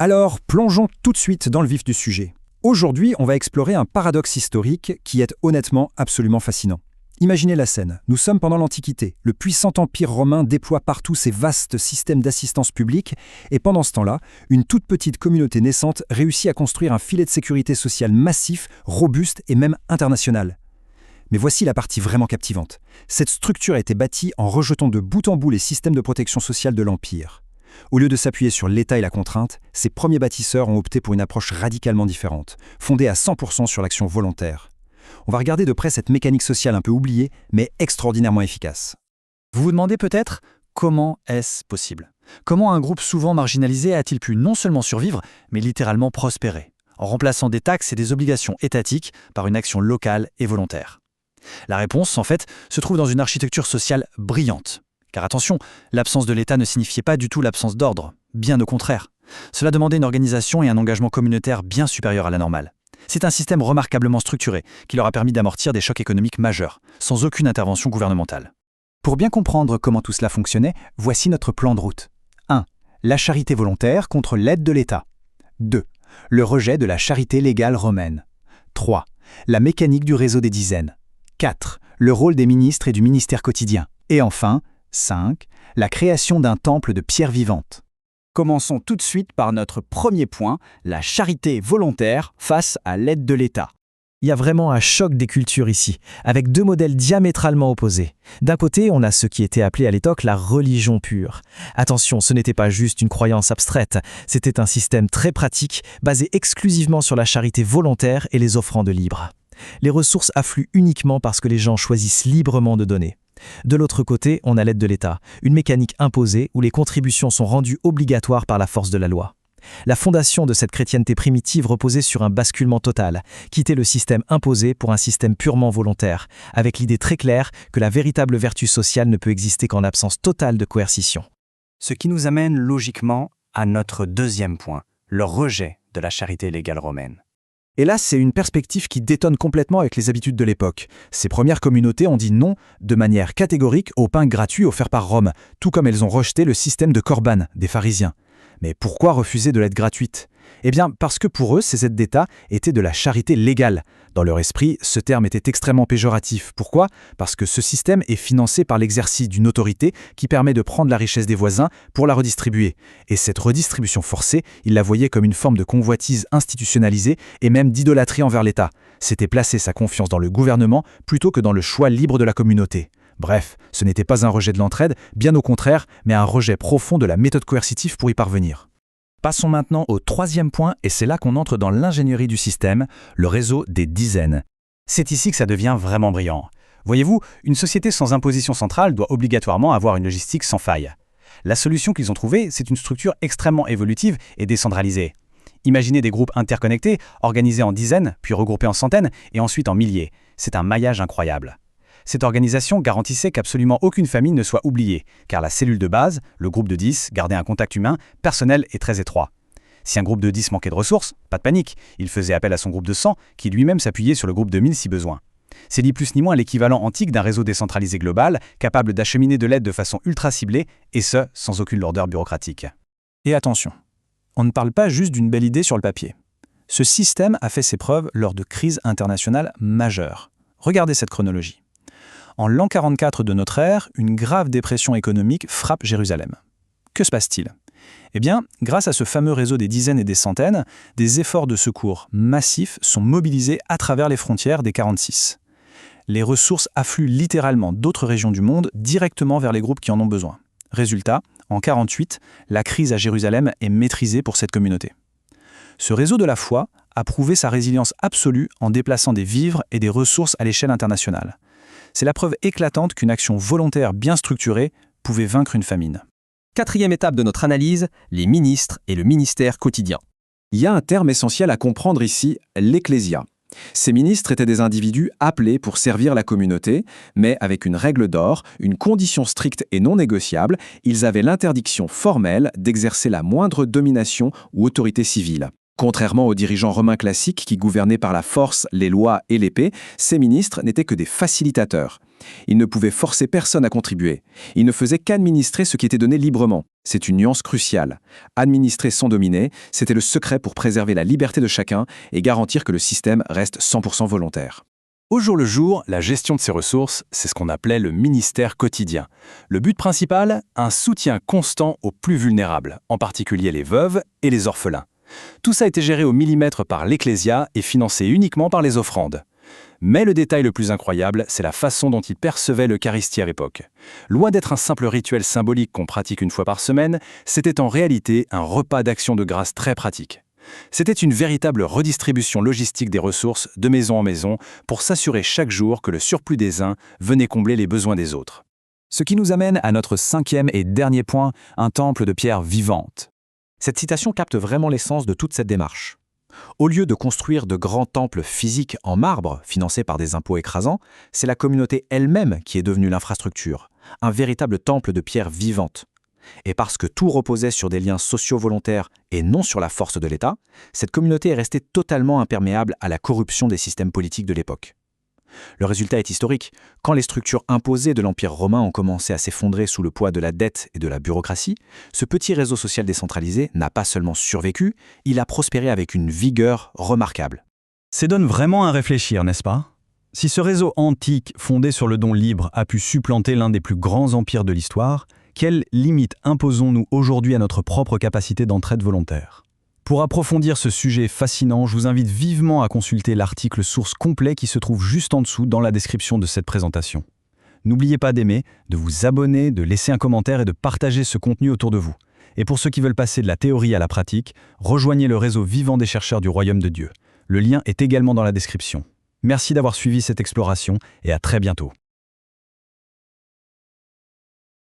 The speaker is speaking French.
Alors, plongeons tout de suite dans le vif du sujet. Aujourd'hui, on va explorer un paradoxe historique qui est honnêtement absolument fascinant. Imaginez la scène. Nous sommes pendant l'Antiquité. Le puissant empire romain déploie partout ses vastes systèmes d'assistance publique et pendant ce temps-là, une toute petite communauté naissante réussit à construire un filet de sécurité sociale massif, robuste et même international. Mais voici la partie vraiment captivante. Cette structure a été bâtie en rejetant de bout en bout les systèmes de protection sociale de l'Empire. Au lieu de s'appuyer sur l'État et la contrainte, ces premiers bâtisseurs ont opté pour une approche radicalement différente, fondée à 100% sur l'action volontaire. On va regarder de près cette mécanique sociale un peu oubliée, mais extraordinairement efficace. Vous vous demandez peut-être comment est-ce possible? Comment un groupe souvent marginalisé a-t-il pu non seulement survivre, mais littéralement prospérer, en remplaçant des taxes et des obligations étatiques par une action locale et volontaire? La réponse, en fait, se trouve dans une architecture sociale brillante. Car attention, l'absence de l'État ne signifiait pas du tout l'absence d'ordre, bien au contraire. Cela demandait une organisation et un engagement communautaire bien supérieurs à la normale. C'est un système remarquablement structuré qui leur a permis d'amortir des chocs économiques majeurs, sans aucune intervention gouvernementale. Pour bien comprendre comment tout cela fonctionnait, voici notre plan de route. 1. La charité volontaire contre l'aide de l'État. 2. Le rejet de la charité légale romaine. 3. La mécanique du réseau des dizaines. 4. Le rôle des ministres et du ministère quotidien. Et enfin, 5. La création d'un temple de pierre vivante. Commençons tout de suite par notre premier point, la charité volontaire face à l'aide de l'État. Il y a vraiment un choc des cultures ici, avec deux modèles diamétralement opposés. D'un côté, on a ce qui était appelé à l'époque la religion pure. Attention, ce n'était pas juste une croyance abstraite, c'était un système très pratique, basé exclusivement sur la charité volontaire et les offrandes libres. Les ressources affluent uniquement parce que les gens choisissent librement de donner. De l'autre côté, on a l'aide de l'État, une mécanique imposée où les contributions sont rendues obligatoires par la force de la loi. La fondation de cette chrétienté primitive reposait sur un basculement total, quitter le système imposé pour un système purement volontaire, avec l'idée très claire que la véritable vertu sociale ne peut exister qu'en absence totale de coercition. Ce qui nous amène logiquement à notre deuxième point, le rejet de la charité légale romaine. Et là, c'est une perspective qui détonne complètement avec les habitudes de l'époque. Ces premières communautés ont dit non de manière catégorique au pain gratuit offert par Rome, tout comme elles ont rejeté le système de Corban des pharisiens. Mais pourquoi refuser de l'aide gratuite? Eh bien, parce que pour eux, ces aides d'État étaient de la charité légale. Dans leur esprit, ce terme était extrêmement péjoratif. Pourquoi? Parce que ce système est financé par l'exercice d'une autorité qui permet de prendre la richesse des voisins pour la redistribuer. Et cette redistribution forcée, ils la voyaient comme une forme de convoitise institutionnalisée et même d'idolâtrie envers l'État. C'était placer sa confiance dans le gouvernement plutôt que dans le choix libre de la communauté. Bref, ce n'était pas un rejet de l'entraide, bien au contraire, mais un rejet profond de la méthode coercitive pour y parvenir. Passons maintenant au troisième point, et c'est là qu'on entre dans l'ingénierie du système, le réseau des dizaines. C'est ici que ça devient vraiment brillant. Voyez-vous, une société sans imposition centrale doit obligatoirement avoir une logistique sans faille. La solution qu'ils ont trouvée, c'est une structure extrêmement évolutive et décentralisée. Imaginez des groupes interconnectés, organisés en dizaines, puis regroupés en centaines, et ensuite en milliers. C'est un maillage incroyable. Cette organisation garantissait qu'absolument aucune famille ne soit oubliée, car la cellule de base, le groupe de 10, gardait un contact humain, personnel et très étroit. Si un groupe de 10 manquait de ressources, pas de panique, il faisait appel à son groupe de 100, qui lui-même s'appuyait sur le groupe de 1000 si besoin. C'est ni plus ni moins l'équivalent antique d'un réseau décentralisé global, capable d'acheminer de l'aide de façon ultra ciblée, et ce, sans aucune lourdeur bureaucratique. Et attention, on ne parle pas juste d'une belle idée sur le papier. Ce système a fait ses preuves lors de crises internationales majeures. Regardez cette chronologie. En l'an 44 de notre ère, une grave dépression économique frappe Jérusalem. Que se passe-t-il? Eh bien, grâce à ce fameux réseau des dizaines et des centaines, des efforts de secours massifs sont mobilisés à travers les frontières des 46. Les ressources affluent littéralement d'autres régions du monde directement vers les groupes qui en ont besoin. Résultat, en 48, la crise à Jérusalem est maîtrisée pour cette communauté. Ce réseau de la foi a prouvé sa résilience absolue en déplaçant des vivres et des ressources à l'échelle internationale. C'est la preuve éclatante qu'une action volontaire bien structurée pouvait vaincre une famine. Quatrième étape de notre analyse, les ministres et le ministère quotidien. Il y a un terme essentiel à comprendre ici, l'ecclésia. Ces ministres étaient des individus appelés pour servir la communauté, mais avec une règle d'or, une condition stricte et non négociable, ils avaient l'interdiction formelle d'exercer la moindre domination ou autorité civile. Contrairement aux dirigeants romains classiques qui gouvernaient par la force, les lois et l'épée, ces ministres n'étaient que des facilitateurs. Ils ne pouvaient forcer personne à contribuer. Ils ne faisaient qu'administrer ce qui était donné librement. C'est une nuance cruciale. Administrer sans dominer, c'était le secret pour préserver la liberté de chacun et garantir que le système reste 100% volontaire. Au jour le jour, la gestion de ces ressources, c'est ce qu'on appelait le ministère quotidien. Le but principal, un soutien constant aux plus vulnérables, en particulier les veuves et les orphelins. Tout ça était géré au millimètre par l'Ecclésia et financé uniquement par les offrandes. Mais le détail le plus incroyable, c'est la façon dont ils percevaient l'Eucharistie à l'époque. Loin d'être un simple rituel symbolique qu'on pratique une fois par semaine, c'était en réalité un repas d'action de grâce très pratique. C'était une véritable redistribution logistique des ressources de maison en maison pour s'assurer chaque jour que le surplus des uns venait combler les besoins des autres. Ce qui nous amène à notre 5e et dernier point, un temple de pierre vivante. Cette citation capte vraiment l'essence de toute cette démarche. Au lieu de construire de grands temples physiques en marbre, financés par des impôts écrasants, c'est la communauté elle-même qui est devenue l'infrastructure, un véritable temple de pierre vivante. Et parce que tout reposait sur des liens sociaux volontaires et non sur la force de l'État, cette communauté est restée totalement imperméable à la corruption des systèmes politiques de l'époque. Le résultat est historique. Quand les structures imposées de l'Empire romain ont commencé à s'effondrer sous le poids de la dette et de la bureaucratie, ce petit réseau social décentralisé n'a pas seulement survécu, il a prospéré avec une vigueur remarquable. Ça donne vraiment à réfléchir, n'est-ce pas ? Si ce réseau antique, fondé sur le don libre, a pu supplanter l'un des plus grands empires de l'histoire, quelles limites imposons-nous aujourd'hui à notre propre capacité d'entraide volontaire ? Pour approfondir ce sujet fascinant, je vous invite vivement à consulter l'article source complet qui se trouve juste en dessous dans la description de cette présentation. N'oubliez pas d'aimer, de vous abonner, de laisser un commentaire et de partager ce contenu autour de vous. Et pour ceux qui veulent passer de la théorie à la pratique, rejoignez le réseau vivant des chercheurs du Royaume de Dieu. Le lien est également dans la description. Merci d'avoir suivi cette exploration et à très bientôt.